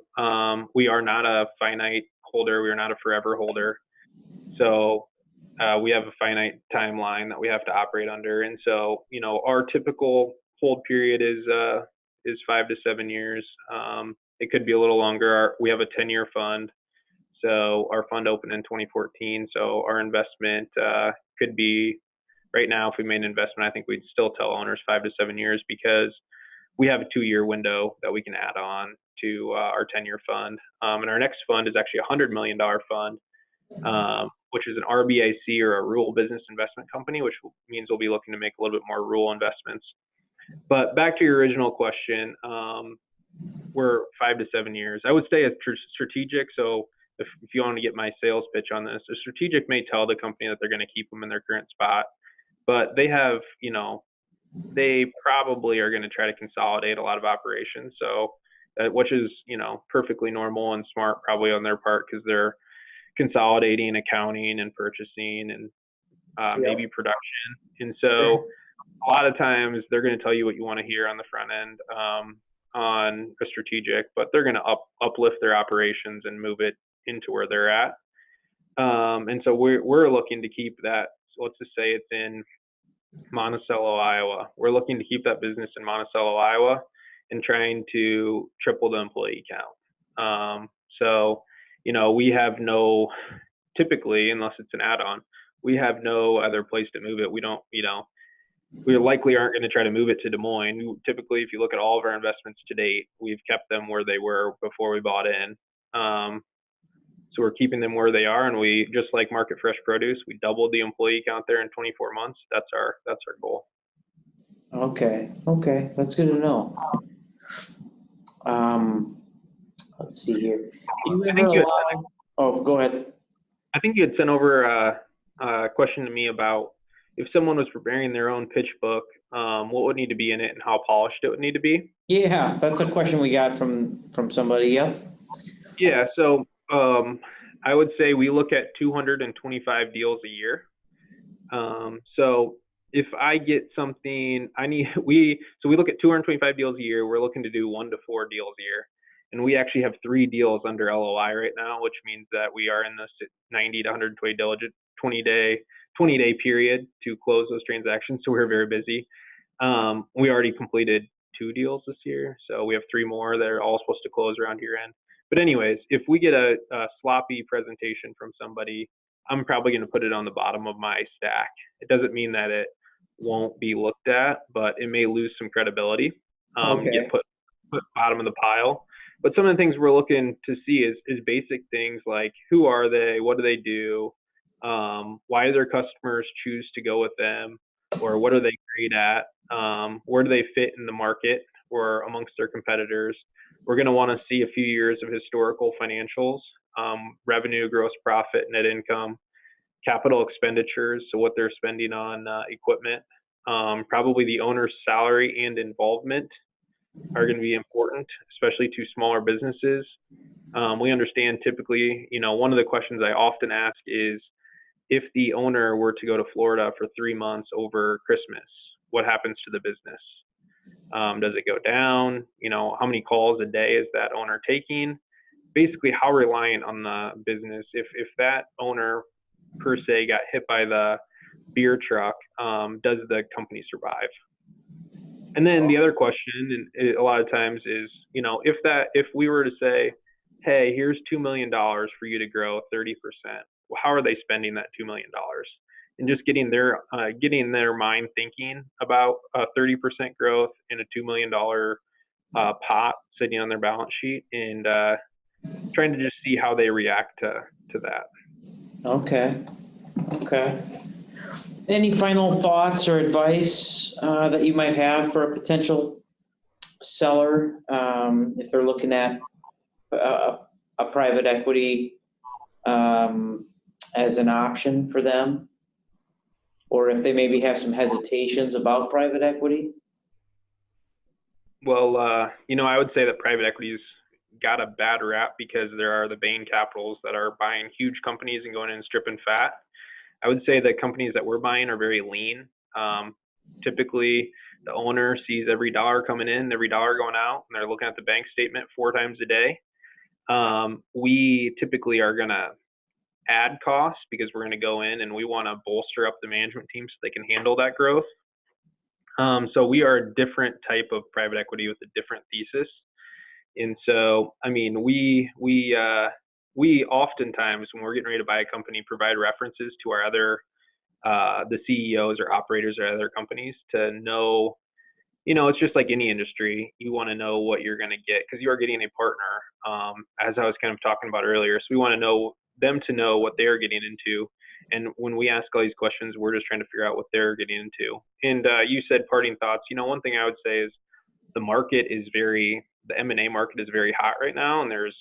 we are not a finite holder. We are not a forever holder. So we have a finite timeline that we have to operate under. And so, our typical hold period is 5 to 7 years. It could be a little longer. We have a 10-year fund. So our fund opened in 2014. So our investment could be, right now, if we made an investment, I think we'd still tell owners 5 to 7 years, because we have a 2-year window that we can add on to our 10-year fund. And our next fund is actually a $100 million fund, which is an RBIC, or a rural business investment company, which means we'll be looking to make a little bit more rural investments. But back to your original question, we're 5 to 7 years. I would say it's strategic. So if you want to get my sales pitch on this, a strategic may tell the company that they're going to keep them in their current spot but they have, they probably are going to try to consolidate a lot of operations. So, which is, perfectly normal and smart probably on their part because they're consolidating accounting and purchasing and maybe production. And so a lot of times they're going to tell you what you want to hear on the front end on a strategic, but they're going to uplift their operations and move it into where they're at. And so we're looking to keep that. So let's just say it's in Monticello, Iowa. We're looking to keep that business in Monticello, Iowa, and trying to triple the employee count. So, we have no, typically, unless it's an add-on, we have no other place to move it. We don't, we likely aren't going to try to move it to Des Moines. Typically, if you look at all of our investments to date, we've kept them where they were before we bought in. So we're keeping them where they are, and we, just like Market Fresh Produce, we doubled the employee count there in 24 months. That's our goal. Okay, that's good to know. Let's see here. Do you ever allow? Oh, go ahead. I think you had sent over a question to me about if someone was preparing their own pitch book, what would need to be in it and how polished it would need to be. Yeah, that's a question we got from somebody. Yep. Yeah. So I would say we look at 225 deals a year. So if I get something, we look at 225 deals a year. We're looking to do 1 to 4 deals a year. And we actually have 3 deals under LOI right now, which means that we are in the 90 to 120 day period to close those transactions. So we're very busy. We already completed 2 deals this year. So we have 3 more that are all supposed to close around year end. But anyways, if we get a sloppy presentation from somebody, I'm probably going to put it on the bottom of my stack. It doesn't mean that it won't be looked at, but it may lose some credibility, get put bottom of the pile. But some of the things we're looking to see is basic things like who are they, what do they do, why do their customers choose to go with them, or what are they great at, where do they fit in the market or amongst their competitors. We're going to want to see a few years of historical financials, revenue, gross profit, net income, capital expenditures, so what they're spending on equipment, probably the owner's salary and involvement are going to be important, especially to smaller businesses. We understand typically, one of the questions I often ask is if the owner were to go to Florida for 3 months over Christmas, what happens to the business? Does it go down? How many calls a day is that owner taking? Basically, how reliant on the business. If that owner per se got hit by the beer truck, does the company survive? And then the other question, and a lot of times is, if we were to say, hey, here's $2 million for you to grow 30%, well, how are they spending that $2 million? And just getting their mind thinking about 30% growth in a $2 million pot sitting on their balance sheet, and trying to just see how they react to that. Okay. Any final thoughts or advice that you might have for a potential seller if they're looking at a private equity as an option for them, or if they maybe have some hesitations about private equity? Well, I would say that private equity's got a bad rap because there are the Bain Capitals that are buying huge companies and going in and stripping fat. I would say the companies that we're buying are very lean. Typically, the owner sees every dollar coming in, every dollar going out, and they're looking at the bank statement 4 times a day. We typically are going to add costs because we're going to go in and we want to bolster up the management team so they can handle that growth. So we are a different type of private equity with a different thesis. And so, we oftentimes, when we're getting ready to buy a company, provide references to our other, the CEOs or operators or other companies to know, it's just like any industry. You want to know what you're going to get because you are getting a partner, as I was kind of talking about earlier. So we want to know them to know what they're getting into. And when we ask all these questions, we're just trying to figure out what they're getting into. And you said parting thoughts. One thing I would say is the M&A market is very hot right now, and there's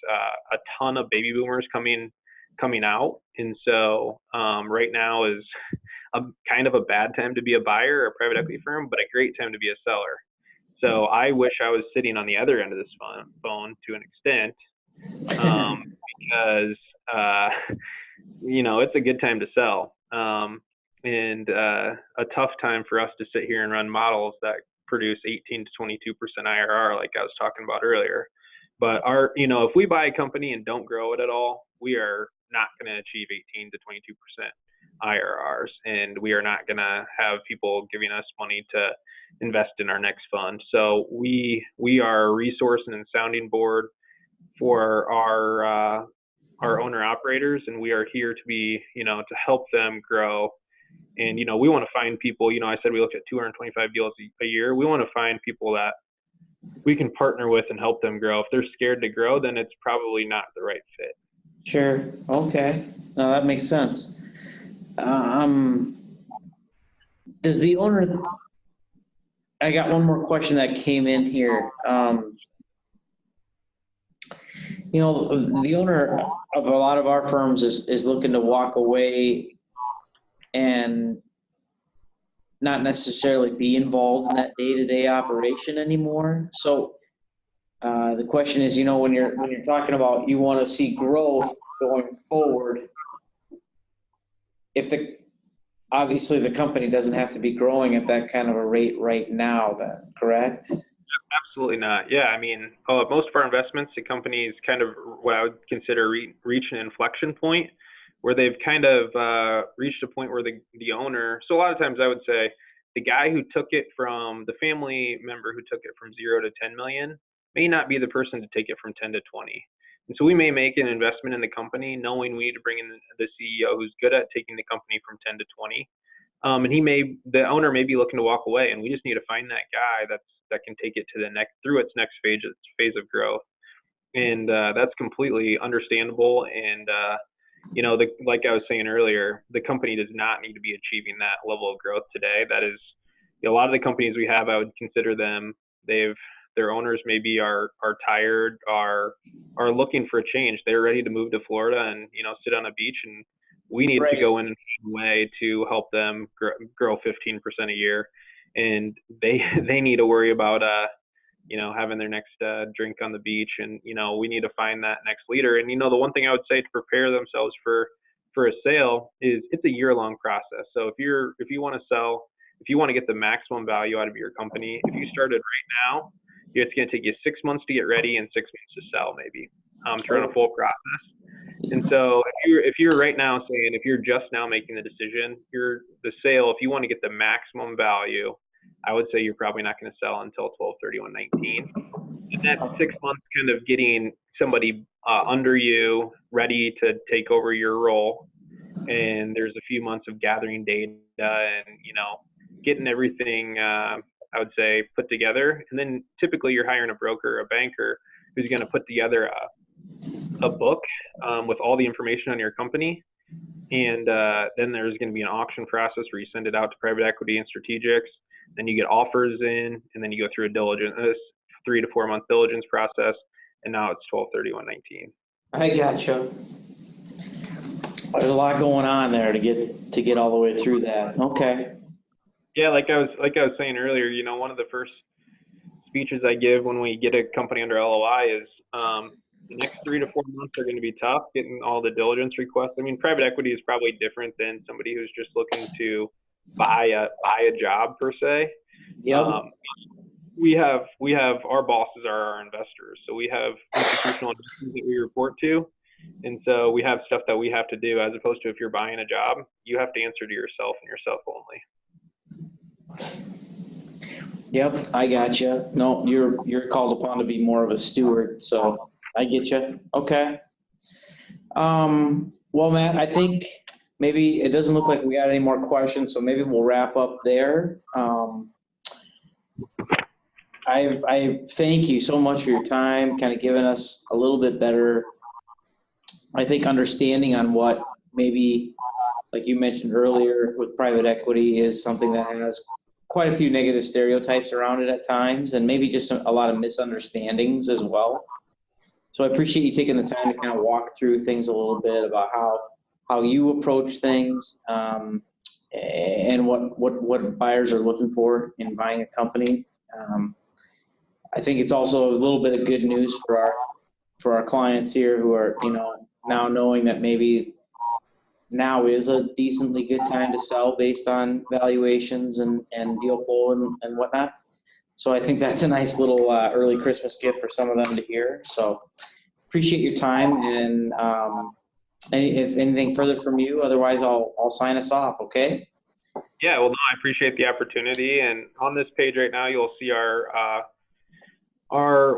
a ton of baby boomers coming out. And so right now is a kind of a bad time to be a buyer or a private equity firm, but a great time to be a seller. So I wish I was sitting on the other end of this phone to an extent, because it's a good time to sell, and a tough time for us to sit here and run models that produce 18 to 22% IRR, like I was talking about earlier. But if we buy a company and don't grow it at all, we are not going to achieve 18 to 22% IRRs, and we are not going to have people giving us money to invest in our next fund. So we are a resource and sounding board for our owner operators, and we are here to be, to help them grow. And, we want to find people, I said we look at 225 deals a year. We want to find people that we can partner with and help them grow. If they're scared to grow, then it's probably not the right fit. Sure. Okay. No, that makes sense. Does the owner, I got one more question that came in here. The owner of a lot of our firms is looking to walk away and not necessarily be involved in that day-to-day operation anymore. So the question is, when you're talking about you want to see growth going forward, obviously the company doesn't have to be growing at that kind of a rate right now, then, correct? Absolutely not. Yeah, I mean, most of our investments, the companies kind of what I would consider reach an inflection point where they've kind of reached a point where the owner. So a lot of times I would say the guy who took it from the family member who took it from 0 to 10 million may not be the person to take it from 10 to 20. And so we may make an investment in the company knowing we need to bring in the CEO who's good at taking the company from 10 to 20. And the owner may be looking to walk away, and we just need to find that guy that can take it to through its next phase of growth. And that's completely understandable. And like I was saying earlier, the company does not need to be achieving that level of growth today. That is, a lot of the companies we have, I would consider them, their owners maybe are tired, are looking for a change. They're ready to move to Florida and, sit on a beach, and we need to go in a way to help them grow 15% a year. And they need to worry about, having their next drink on the beach. And, we need to find that next leader. And, the one thing I would say to prepare themselves for a sale is it's a year-long process. So if you want to sell, if you want to get the maximum value out of your company, if you started right now, it's going to take you 6 months to get ready and 6 months to sell, maybe, to run a full process. And so if you're right now saying, if you're just now making the decision, the sale, if you want to get the maximum value, I would say you're probably not going to sell until 12/31/19. And that's 6 months kind of getting somebody under you ready to take over your role. And there's a few months of gathering data and, getting everything, I would say, put together. And then typically you're hiring a broker, a banker, who's going to put together a book with all the information on your company. And then there's going to be an auction process where you send it out to private equity and strategics. Then you get offers in, and then you go through a 3 to 4 month diligence process. And now it's 12/31/19. I gotcha. There's a lot going on there to get all the way through that. Okay. Yeah, like I was saying earlier, one of the first speeches I give when we get a company under LOI is the next 3 to 4 months are going to be tough getting all the diligence requests. I mean, private equity is probably different than somebody who's just looking to buy a job per se. Yep. We have our bosses are our investors, so we have institutional investors that we report to, and so we have stuff that we have to do, as opposed to if you're buying a job, you have to answer to yourself and yourself only. Yep, I gotcha. No, you're called upon to be more of a steward, so I get you. Okay. Well, Matt, I think maybe it doesn't look like we got any more questions, so maybe we'll wrap up there. I thank you so much for your time, kind of giving us a little bit better, I think, understanding on what maybe, like you mentioned earlier, with private equity is something that has quite a few negative stereotypes around it at times, and maybe just a lot of misunderstandings as well. So I appreciate you taking the time to kind of walk through things a little bit about how you approach things, and what buyers are looking for in buying a company. I think it's also a little bit of good news for our clients here who are, now knowing that maybe now is a decently good time to sell based on valuations and deal flow and whatnot. So I think that's a nice little early Christmas gift for some of them to hear. So appreciate your time, and if anything further from you, otherwise I'll sign us off. Okay. Yeah, well, no, I appreciate the opportunity. And on this page right now, you'll see our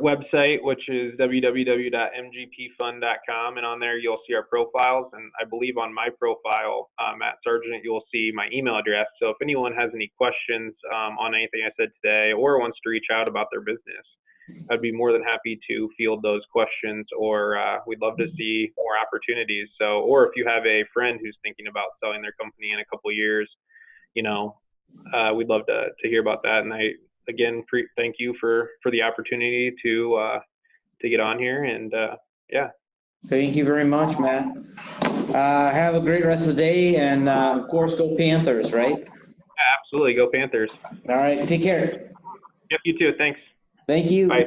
website, which is www.mgpfund.com, and on there you'll see our profiles. And I believe on my profile, at Sargent, you'll see my email address. So if anyone has any questions on anything I said today, or wants to reach out about their business, I'd be more than happy to field those questions, or we'd love to see more opportunities. So, or if you have a friend who's thinking about selling their company in a couple of years, we'd love to hear about that. And I, again, thank you for the opportunity to get on here. And yeah. Thank you very much, Matt. Have a great rest of the day, and of course, go Panthers, right? Absolutely, go Panthers. All right, take care. Yep, you too. Thanks. Thank you. Bye.